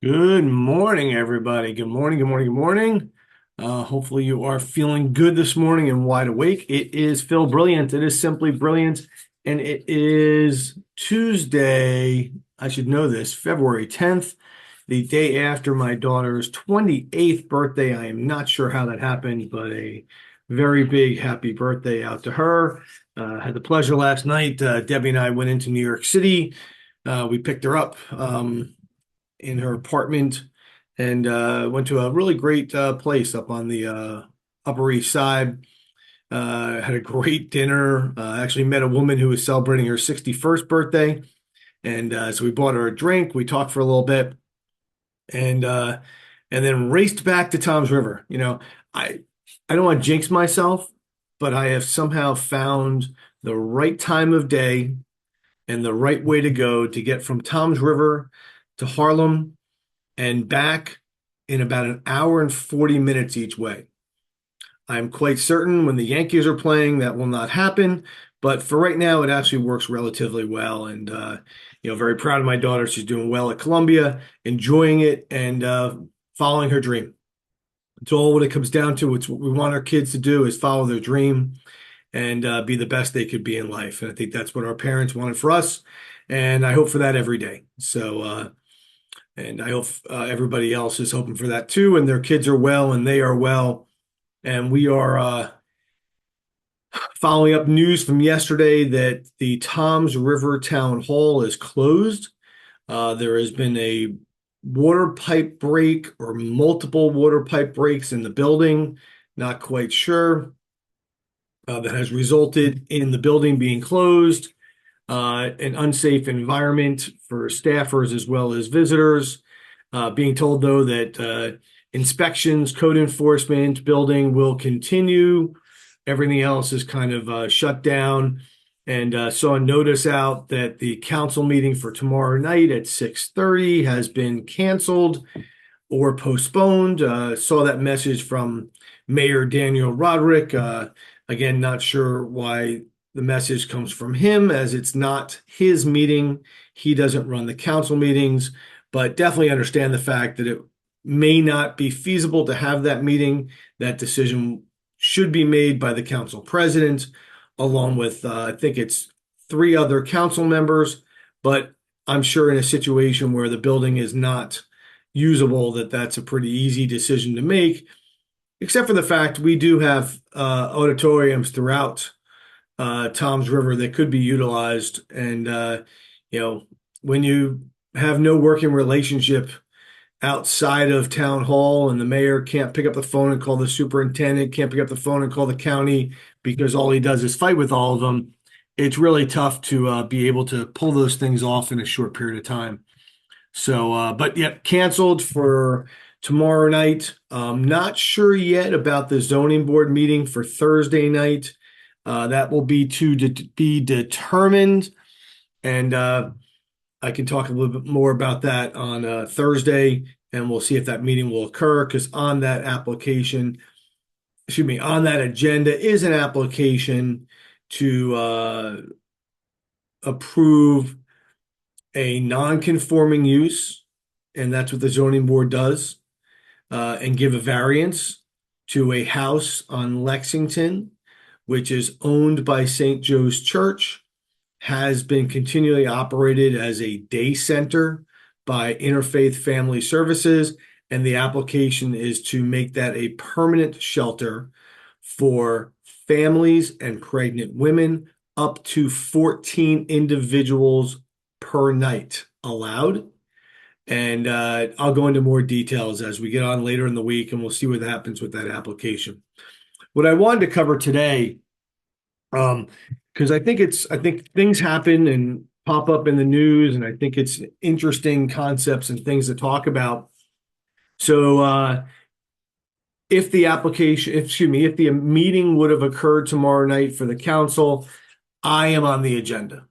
Good morning, everybody. Good morning, good morning, good morning. Hopefully you are feeling good this morning and wide awake. It is Phil Brilliant. It is Simply Brilliant. And it is Tuesday, I should know this, February 10th, the day after my daughter's 28th birthday. I am not sure how that happened, but a very big happy birthday out to her. Had the pleasure last night. Debbie and I went into New York City. We picked her up. In her apartment and went to a really great place up on the Upper East Side. Had a great dinner. Actually met a woman who was celebrating her 61st birthday. And so we bought her a drink. We talked for a little bit and uh, and then raced back to Tom's River. I, I don't want to jinx myself, but I have somehow found the right time of day and the right way to go to get from Tom's River to Harlem and back in about an hour and 40 minutes each way. I'm quite certain when the Yankees are playing that will not happen, but for right now, it actually works relatively well. And, very proud of my daughter. She's doing well at Columbia, enjoying it and following her dream. It's all what it comes down to. It's what we want our kids to do is follow their dream and be the best they could be in life. And I think that's what our parents wanted for us. And I hope for that every day. And I hope everybody else is hoping for that too. And their kids are well and they are well. And we are following up news from yesterday that the Toms River Town Hall is closed. There has been a water pipe break or multiple water pipe breaks in the building. Not quite sure. That has resulted in the building being closed, an unsafe environment for staffers as well as visitors. Being told, though, that inspections, code enforcement, building will continue. Everything else is kind of shut down. And saw a notice out that the council meeting for tomorrow night at 6:30 has been canceled or postponed. Saw that message from Mayor Daniel Rodrick. Again, not sure why the message comes from him, as it's not his meeting. He doesn't run the council meetings, but definitely understand the fact that it may not be feasible to have that meeting. That decision should be made by the council president, along with, I think it's three other council members. But I'm sure in a situation where the building is not usable, that's a pretty easy decision to make, except for the fact we do have auditoriums throughout Tom's River that could be utilized. And, when you have no working relationship outside of town hall and the mayor can't pick up the phone and call the superintendent, can't pick up the phone and call the county because all he does is fight with all of them, it's really tough to be able to pull those things off in a short period of time. So, but yeah, canceled for tomorrow night. Not sure yet about the zoning board meeting for Thursday night. That will be be determined, and I can talk a little bit more about that on Thursday, and we'll see if that meeting will occur. Because on that application, excuse me, on that agenda is an application to approve a non-conforming use, and that's what the zoning board does, and give a variance to a house on Lexington, which is owned by St. Joe's Church, has been continually operated as a day center by Interfaith Family Services, and the application is to make that a permanent shelter for families and pregnant women, up to 14 individuals per night allowed. And I'll go into more details as we get on later in the week, and we'll see what happens with that application. What I wanted to cover today, because I think things happen and pop up in the news, and I think it's interesting concepts and things to talk about. So, if the application, excuse me, if the meeting would have occurred tomorrow night for the council, I am on the agenda.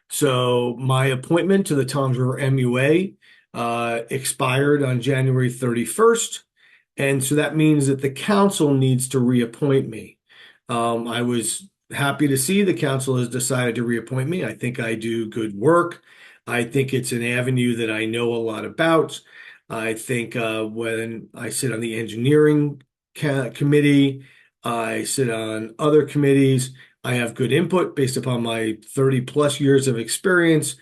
So my appointment to the Toms River MUA expired on January 31st. And so that means that the council needs to reappoint me. I was happy to see the council has decided to reappoint me. I think I do good work. I think it's an avenue that I know a lot about. I think when I sit on the engineering committee, I sit on other committees. I have good input based upon my 30 plus years of experience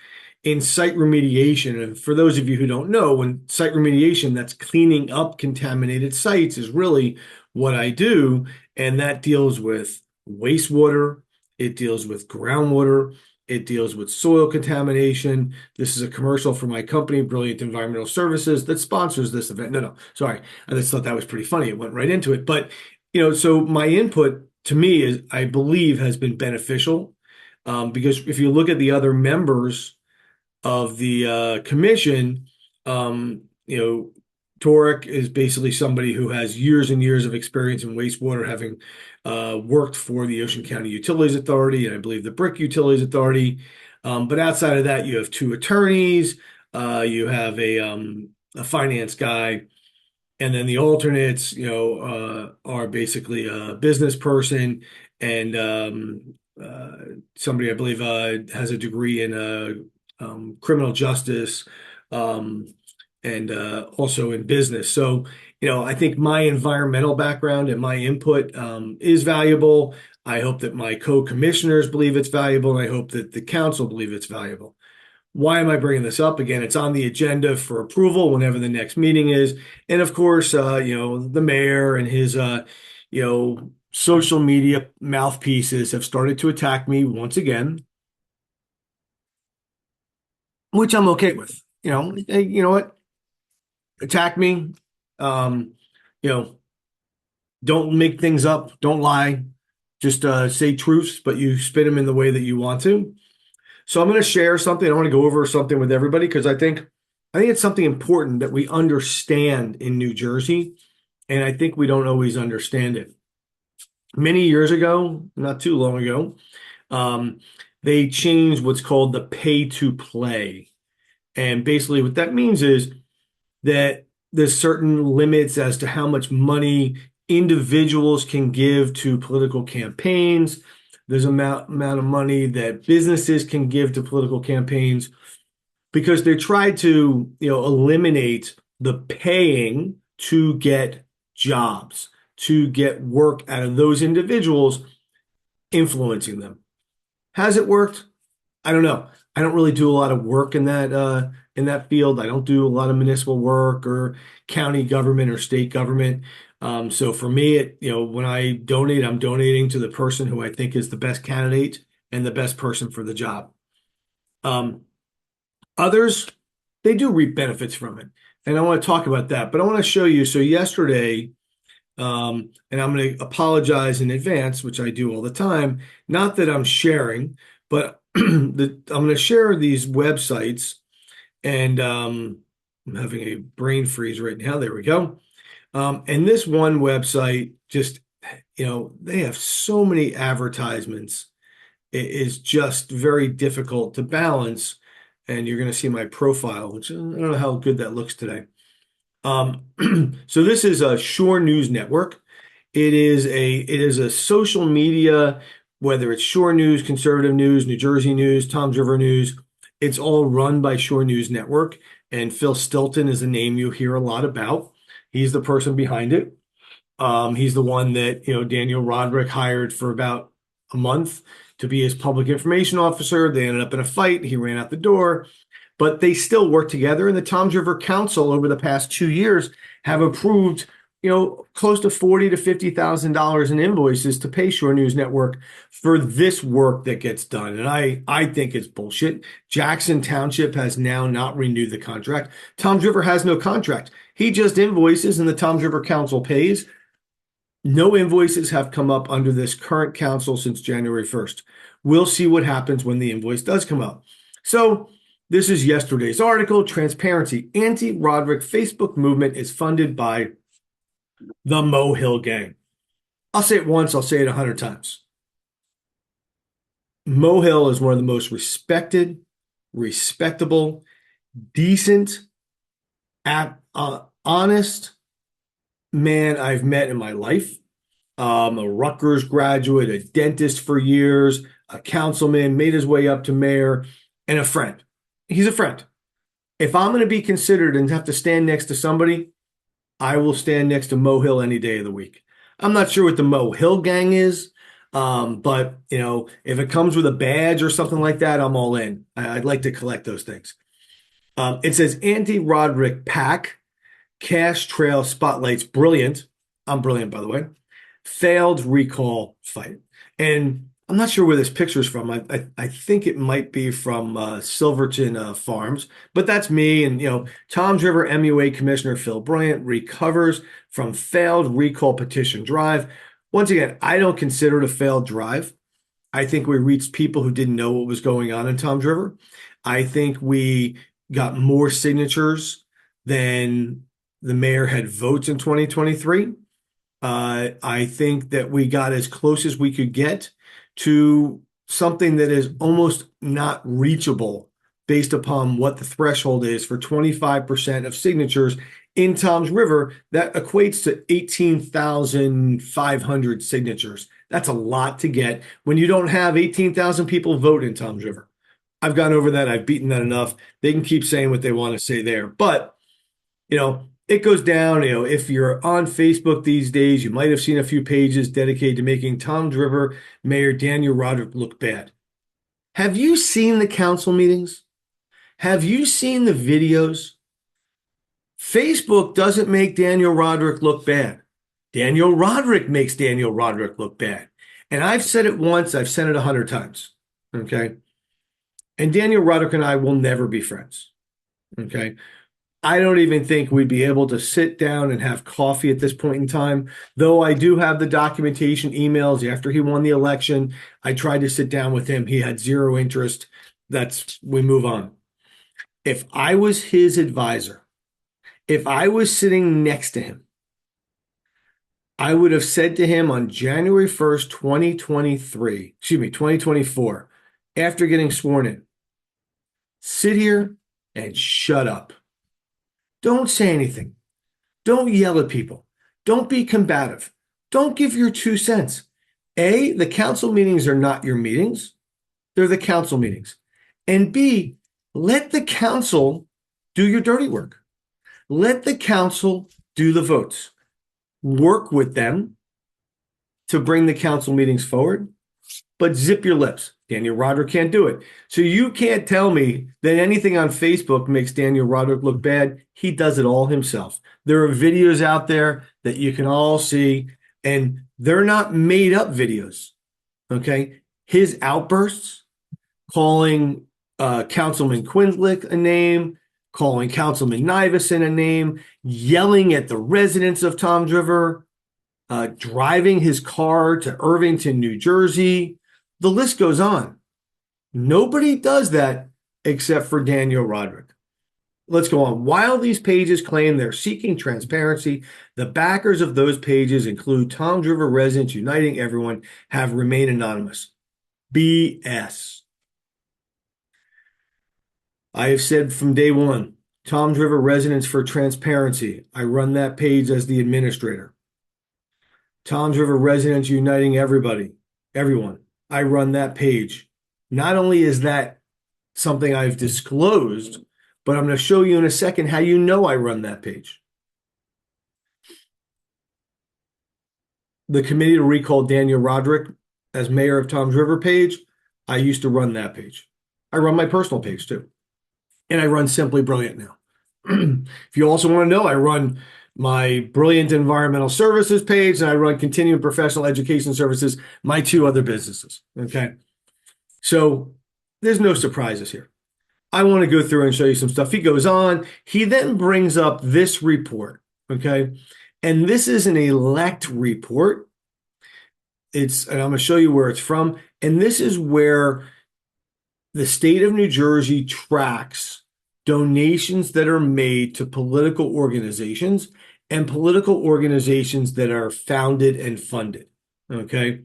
in site remediation. And for those of you who don't know, when site remediation, that's cleaning up contaminated sites, is really what I do. And that deals with wastewater, it deals with groundwater, it deals with soil contamination. This is a commercial for my company, Brilliant Environmental Services, that sponsors this event. No, no, sorry. I just thought that was pretty funny. It went right into it. But, so my input to me is, I believe, has been beneficial, because if you look at the other members of the commission, you know, Torek is basically somebody who has years and years of experience in wastewater, having worked for the Ocean County Utilities Authority and I believe the Brick Utilities Authority. But outside of that, you have two attorneys, you have a finance guy, and then the alternates, are basically a business person and somebody I believe has a degree in criminal justice, um, and also in business. So, I think my environmental background and my input is valuable. I hope that my co-commissioners believe it's valuable, and I hope that the council believe it's valuable. Why am I bringing this up? Again, it's on the agenda for approval whenever the next meeting is. And of course, the mayor and his, social media mouthpieces have started to attack me once again, which I'm okay with. Hey, you know what? Attack me. Um, you know, don't make things up. Don't lie. Just say truths, but you spin them in the way that you want to. So I'm going to share something. I want to go over something with everybody because I think it's something important that we understand in New Jersey, and I think we don't always understand it. Many years ago, not too long ago, um, they changed what's called the pay to play. And basically what that means is that there's certain limits as to how much money individuals can give to political campaigns. There's amount of money that businesses can give to political campaigns because they tried to, eliminate the paying to get jobs, to get work out of those individuals influencing them. Has it worked? I don't know. I don't really do a lot of work in that field. I don't do a lot of municipal work or county government or state government. So for me, when I donate, I'm donating to the person who I think is the best candidate and the best person for the job. Um, Others, they do reap benefits from it, and I want to talk about that. But I want to show you. So yesterday, and I'm going to apologize in advance, which I do all the time. Not that I'm sharing, but I'm going to share these websites, and I'm having a brain freeze right now. There we go. And this one website just, they have so many advertisements. It is just very difficult to balance. And you're going to see my profile, which I don't know how good that looks today. Um, so this is a Shore News Network. It is a social media, whether it's Shore News, Conservative News, New Jersey News, Tom's River News. It's all run by Shore News Network, and Phil Stilton is a name you hear a lot about. He's the person behind it. He's the one that Daniel Rodrick hired for about a month to be his public information officer. They ended up in a fight. He ran out the door, but they still work together. And the Toms River Council over the past 2 years have approved, close to $40,000 to $50,000 in invoices to pay Shore News Network for this work that gets done. And I think it's bullshit. Jackson Township has now not renewed the contract. Toms River has no contract. He just invoices and the Toms River Council pays. No invoices have come up under this current council since January 1st. We'll see what happens when the invoice does come up. So this is yesterday's article. Transparency. Anti-Rodrick Facebook movement is funded by the Mohill Gang. I'll say it once, I'll say it 100 times. Mohill is one of the most respected, respectable, decent, honest man I've met in my life. A Rutgers graduate, a dentist for years, a councilman, made his way up to mayor, and a friend. He's a friend. If I'm going to be considered and have to stand next to somebody, I will stand next to Mo Hill any day of the week. I'm not sure what the Mo Hill gang is, but if it comes with a badge or something like that, I'm all in. I'd like to collect those things. It says Andy Roderick Pack, Cash Trail Spotlights, brilliant. I'm brilliant, by the way. Failed recall fight. And I'm not sure where this picture is from. I think it might be from Silverton Farms, but that's me. And, Tom's River MUA Commissioner Phil Bryant recovers from failed recall petition drive. Once again, I don't consider it a failed drive. I think we reached people who didn't know what was going on in Tom's River. I think we got more signatures than the mayor had votes in 2023. I think that we got as close as we could get to something that is almost not reachable based upon what the threshold is for 25% of signatures in Tom's River. That equates to 18,500 signatures. That's a lot to get when you don't have 18,000 people vote in Tom's River. I've gone over that. I've beaten that enough. They can keep saying what they want to say there. But, it goes down. If you're on Facebook these days, you might have seen a few pages dedicated to making Tom's River Mayor Daniel Rodrick look bad. Have you seen the council meetings? Have you seen the videos? Facebook doesn't make Daniel Rodrick look bad. Daniel Rodrick makes Daniel Rodrick look bad. And I've said it once, I've said it 100 times. Okay. And Daniel Roddick and I will never be friends. Okay. I don't even think we'd be able to sit down and have coffee at this point in time, though I do have the documentation emails after he won the election. I tried to sit down with him. He had zero interest. We move on. If I was his advisor, if I was sitting next to him, I would have said to him on January 1st, 2024, after getting sworn in, sit here and shut up. Don't say anything. Don't yell at people. Don't be combative. Don't give your 2 cents. A, the council meetings are not your meetings. They're the council meetings. And B, let the council do your dirty work. Let the council do the votes. Work with them to bring the council meetings forward, but zip your lips. Daniel Rodrick can't do it. So you can't tell me that anything on Facebook makes Daniel Rodrick look bad. He does it all himself. There are videos out there that you can all see, and they're not made up videos. Okay. His outbursts, calling Councilman Quinlick a name, calling Councilman Nivison a name, yelling at the residents of Tom's River, driving his car to Irvington, New Jersey. The list goes on. Nobody does that except for Daniel Rodrick. Let's go on. While these pages claim they're seeking transparency, the backers of those pages include Tom's River Residents Uniting Everyone have remained anonymous. BS. I have said from day one, Tom's River Residents for Transparency. I run that page as the administrator. Tom's River Residents Uniting Everyone. I run that page. Not only is that something I've disclosed, but I'm going to show you in a second how you know I run that page. The committee to recall Daniel Rodrick as mayor of Tom's River page, I used to run that page. I run my personal page too. And I run Simply Brilliant now. If you also want to know, I run my Brilliant Environmental Services page, and I run Continuing Professional Education Services, my 2 other businesses. Okay. So there's no surprises here. I want to go through and show you some stuff. He goes on. He then brings up this report. Okay. And this is an elect report. And I'm going to show you where it's from. And this is where the state of New Jersey tracks donations that are made to political organizations and political organizations that are founded and funded. Okay.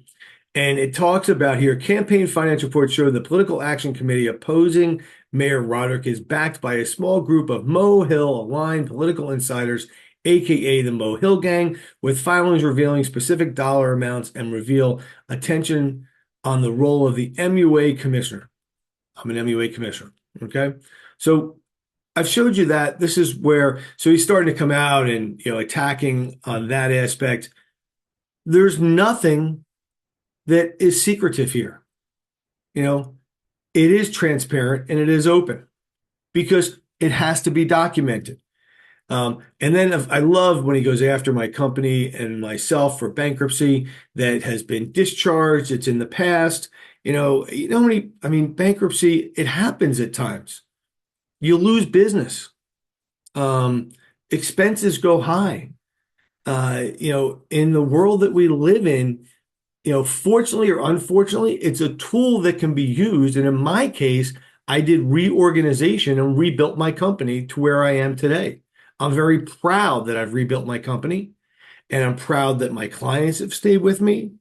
And it talks about here, campaign finance reports show the Political Action Committee opposing Mayor Rodrick is backed by a small group of Mo Hill aligned political insiders, aka the Mo Hill Gang, with filings revealing specific dollar amounts and reveal attention on the role of the MUA commissioner. I'm an MUA commissioner. Okay. So I've showed you that this is where, so he's starting to come out and, attacking on that aspect. There's nothing that is secretive here. You know, it is transparent and it is open because it has to be documented. And then I love when he goes after my company and myself for bankruptcy that has been discharged. It's in the past. I mean, bankruptcy, it happens at times. You lose business. Um, Expenses go high. In the world that we live in, fortunately or unfortunately, it's a tool that can be used. And in my case, I did reorganization and rebuilt my company to where I am today. I'm very proud that I've rebuilt my company, and I'm proud that my clients have stayed with me,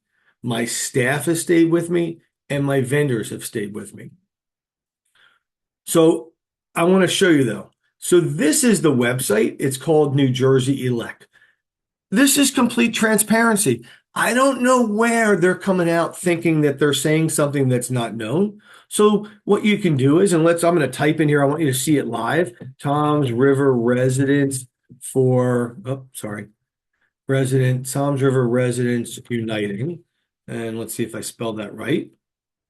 my staff has stayed with me, and my vendors have stayed with me. So I want to show you though. So this is the website. It's called New Jersey Elect. This is complete transparency. I don't know where they're coming out thinking that they're saying something that's not known. So what you can do is, I'm going to type in here, I want you to see it live. Toms River Residents Toms River Residents Uniting. And let's see if I spelled that right.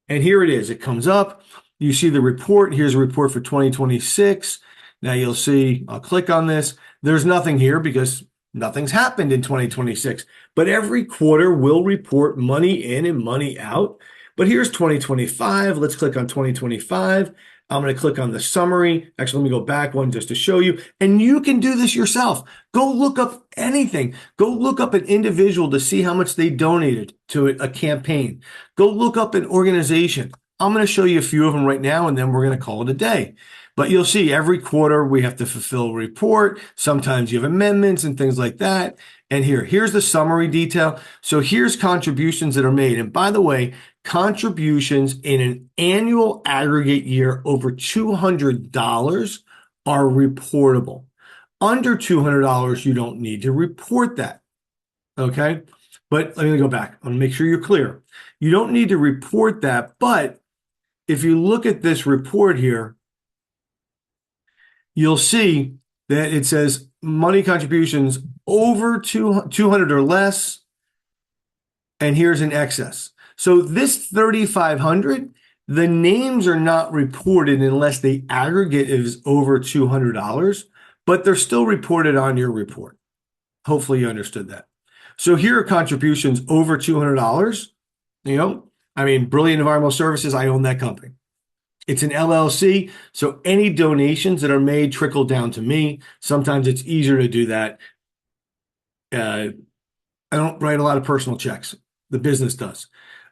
And here it is. It comes up. You see the report. Here's a report for 2026. Now you'll see, I'll click on this. There's nothing here because nothing's happened in 2026. But every quarter we'll report money in and money out. But here's 2025. Let's click on 2025. I'm going to click on the summary. Actually, let me go back one just to show you. And you can do this yourself. Go look up anything. Go look up an individual to see how much they donated to a campaign. Go look up an organization. I'm going to show you a few of them right now, and then we're going to call it a day. But you'll see every quarter we have to fulfill a report. Sometimes you have amendments and things like that. And here's the summary detail. So here's contributions that are made. And by the way, contributions in an annual aggregate year over $200 are reportable. Under $200, you don't need to report that. Okay? But let me go back. I want to make sure you're clear. You don't need to report that. But if you look at this report here, you'll see that it says money contributions over 200 or less, and here's an excess. So this 3,500, the names are not reported unless the aggregate is over $200, but they're still reported on your report. Hopefully you understood that. So here are contributions over $200. Brilliant Environmental Services, I own that company. It's an LLC, so any donations that are made trickle down to me. Sometimes it's easier to do that. I don't write a lot of personal checks. The business does.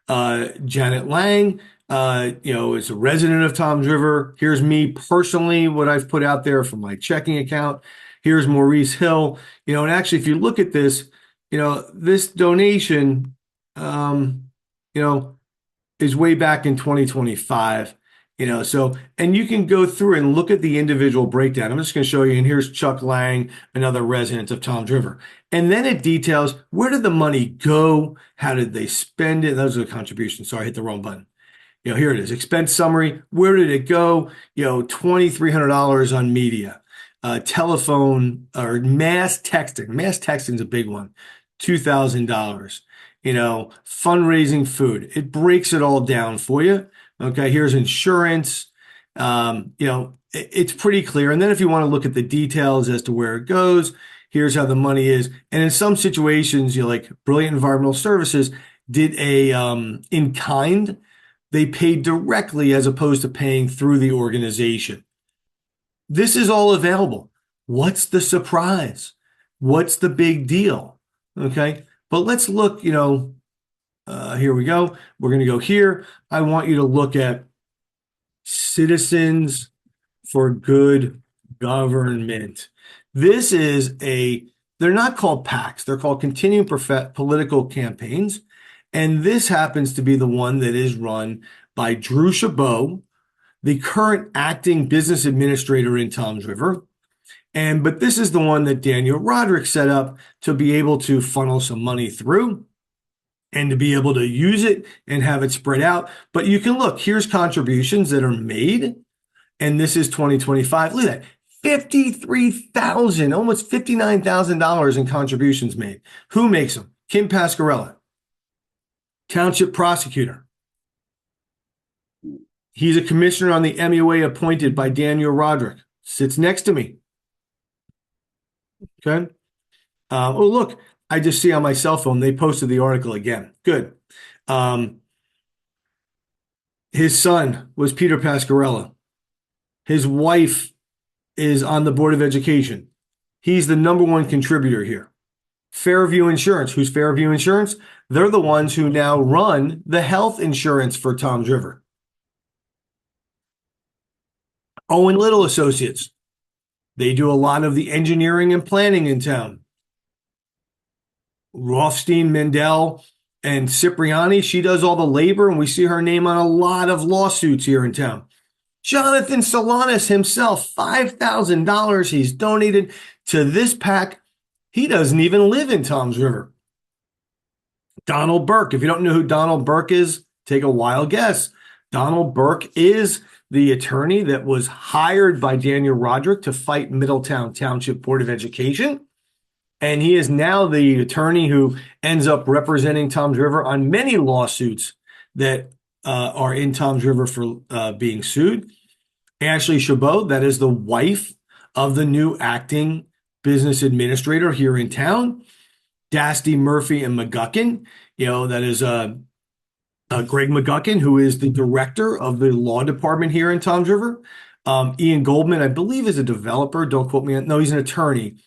Janet Lang, is a resident of Toms River. Here's me personally, what I've put out there from my checking account. Here's Maurice Hill. And actually, if you look at this, this donation, is way back in 2025. And you can go through and look at the individual breakdown. I'm just going to show you. And here's Chuck Lang, another resident of Toms River. And then it details, where did the money go? How did they spend it? Those are the contributions. Sorry, I hit the wrong button. Here it is. Expense summary. Where did it go? $2,300 on media, telephone or mass texting. Mass texting is a big one. $2,000. Fundraising food. It breaks it all down for you. Okay, here's insurance. It's pretty clear. And then if you want to look at the details as to where it goes, here's how the money is. And in some situations, like Brilliant Environmental Services did a in kind. They paid directly as opposed to paying through the organization. This is all available. What's the surprise? What's the big deal? Okay, but let's look, here we go. We're going to go here. I want you to look at Citizens for Good Government. This is they're not called PACs. They're called Continuing Political Campaigns. And this happens to be the one that is run by Drew Chabot, the current acting business administrator in Toms River. But this is the one that Daniel Rodrick set up to be able to funnel some money through and to be able to use it and have it spread out. But you can look, here's contributions that are made. And this is 2025. Look at that, $53,000, almost $59,000 in contributions made. Who makes them? Kim Pasquarella, township prosecutor. He's a commissioner on the MUA appointed by Daniel Rodrick. Sits next to me. Okay. Oh, look, I just see on my cell phone, they posted the article again. Good. Um, his son was Peter Pasquarella. His wife is on the Board of Education. He's the number one contributor here. Fairview Insurance. Who's Fairview Insurance? They're the ones who now run the health insurance for Toms River. Owen Little Associates. They do a lot of the engineering and planning in town. Rothstein, Mendel, and Cipriani, she does all the labor, and we see her name on a lot of lawsuits here in town. Jonathan Solanas himself, $5,000 he's donated to this PAC. He doesn't even live in Toms River. Donald Burke. If you don't know who Donald Burke is, take a wild guess. Donald Burke is the attorney that was hired by Daniel Rodrick to fight Middletown Township Board of Education. And he is now the attorney who ends up representing Toms River on many lawsuits that are in Toms River for being sued. Ashley Chabot, that is the wife of the new acting business administrator here in town. Dasty, Murphy, and McGuckin, that is Greg McGuckin, who is the director of the law department here in Toms River. Ian Goldman, I believe, is a developer. Don't quote me. No, he's an attorney.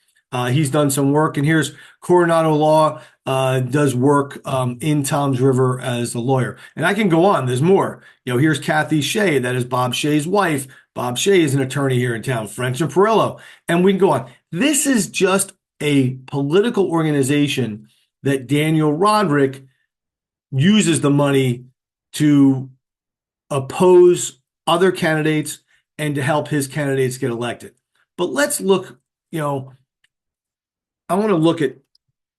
He's done some work. And here's Coronado Law, does work in Toms River as a lawyer. And I can go on. There's more. Here's Kathy Shea. That is Bob Shea's wife. Bob Shea is an attorney here in town. French and Perillo. And we can go on. This is just a political organization that Daniel Rodrick uses the money to oppose other candidates and to help his candidates get elected. But let's look, I want to look at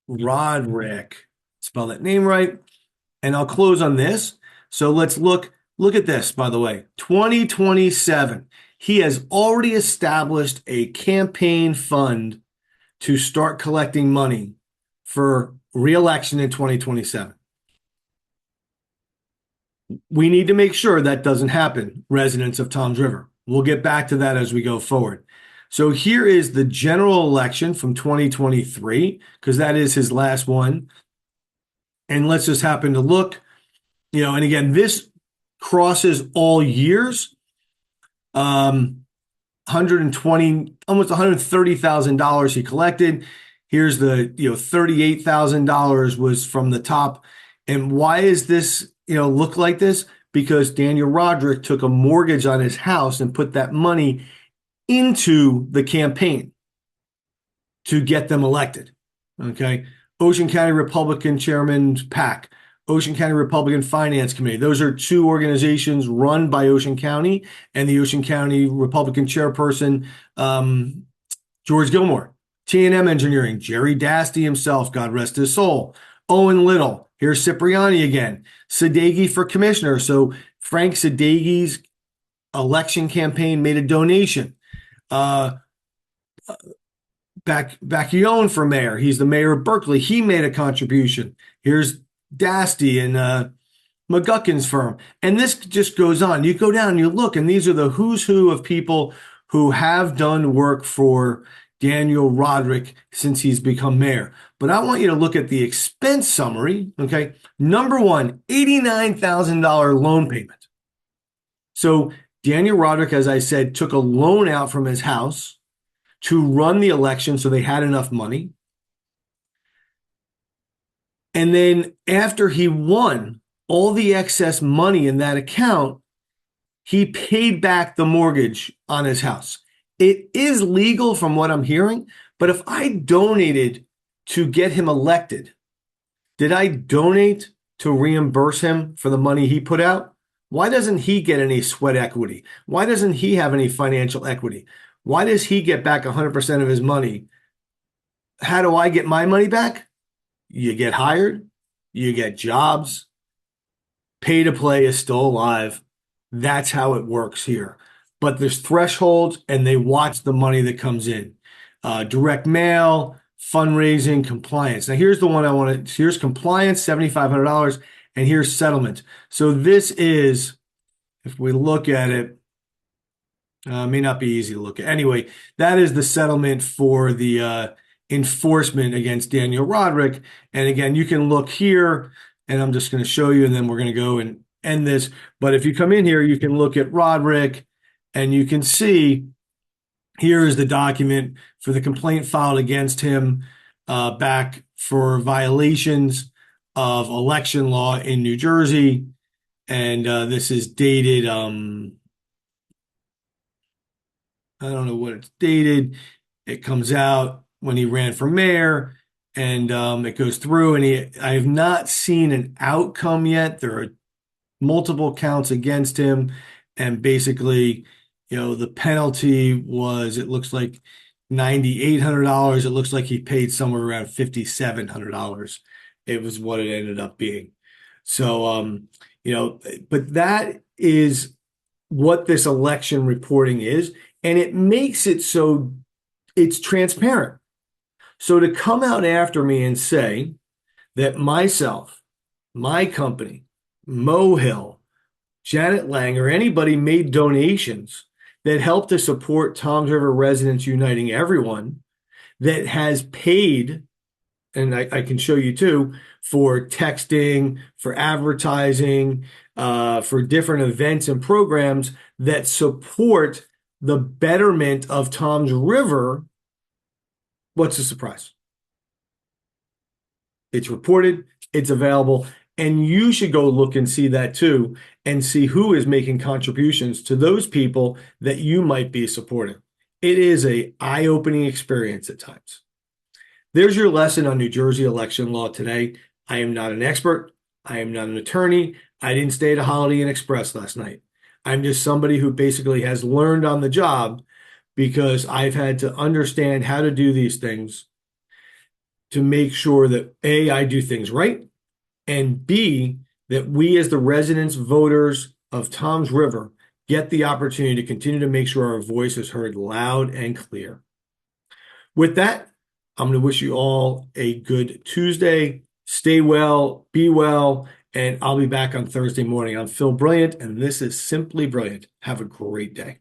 Rodrick, spell that name right, and I'll close on this. So let's look at this, by the way. 2027, he has already established a campaign fund to start collecting money for re-election in 2027. We need to make sure that doesn't happen, residents of Toms River. We'll get back to that as we go forward. So here is the general election from 2023, because that is his last one. And let's just happen to look, and again, this crosses all years. 120, almost $130,000 he collected. Here's the, $38,000 was from the top. And why is this, look like this? Because Daniel Rodrick took a mortgage on his house and put that money into the campaign to get them elected. Okay. Ocean County Republican Chairman's PAC, Ocean County Republican Finance Committee. Those are two organizations run by Ocean County and the Ocean County Republican Chairperson, George Gilmore. T&M Engineering, Jerry Dasty himself, God rest his soul. Owen Little, here's Cipriani again. Sadeghi for commissioner. So Frank Sadeghi's election campaign made a donation. Bacchione for mayor. He's the mayor of Berkeley. He made a contribution. Here's Dasty and McGuckin's firm. And this just goes on. You go down and you look, and these are the who's who of people who have done work for Daniel Rodrick since he's become mayor. But I want you to look at the expense summary. Okay. Number one, $89,000 loan payment. So Daniel Rodrick, as I said, took a loan out from his house to run the election so they had enough money. And then after he won all the excess money in that account, he paid back the mortgage on his house. It is legal from what I'm hearing, but if I donated to get him elected, did I donate to reimburse him for the money he put out? Why doesn't he get any sweat equity? Why doesn't he have any financial equity? Why does he get back 100% of his money? How do I get my money back? You get hired, you get jobs, pay to play is still alive. That's how it works here. but there's thresholds and they watch the money that comes in. Direct mail, fundraising, compliance. Now here's the one I want to, here's compliance, $7,500, and here's settlement. So this is, if we look at it, may not be easy to look at. Anyway, that is the settlement for the enforcement against Daniel Rodrick. And again, you can look here, and I'm just going to show you, and then we're going to go and end this. But if you come in here, you can look at Rodrick, and you can see here is the document for the complaint filed against him back for violations of election law in New Jersey. And this is dated, I don't know what it's dated. It comes out when he ran for mayor, and it goes through. And I have not seen an outcome yet. There are multiple counts against him, and basically, the penalty was, it looks like $9,800. It looks like he paid somewhere around $5,700. It was what it ended up being. So, but that is what this election reporting is. And it makes it so it's transparent. So to come out after me and say that myself, my company, Mo Hill, Janet Lang, or anybody made donations that helped to support Toms River Residents Uniting Everyone, that has paid, and I can show you too, for texting, for advertising, for different events and programs that support the betterment of Toms River, what's the surprise? It's reported, it's available, and you should go look and see that too, and see who is making contributions to those people that you might be supporting. It is an eye-opening experience at times. There's your lesson on New Jersey election law today. I am not an expert. I am not an attorney. I didn't stay at a Holiday Inn Express last night. I'm just somebody who basically has learned on the job, because I've had to understand how to do these things to make sure that A, I do things right, and B, that we as the residents, voters of Toms River get the opportunity to continue to make sure our voice is heard loud and clear. With that, I'm going to wish you all a good Tuesday. Stay well, be well, and I'll be back on Thursday morning. I'm Phil Brilliant, and this is Simply Brilliant. Have a great day.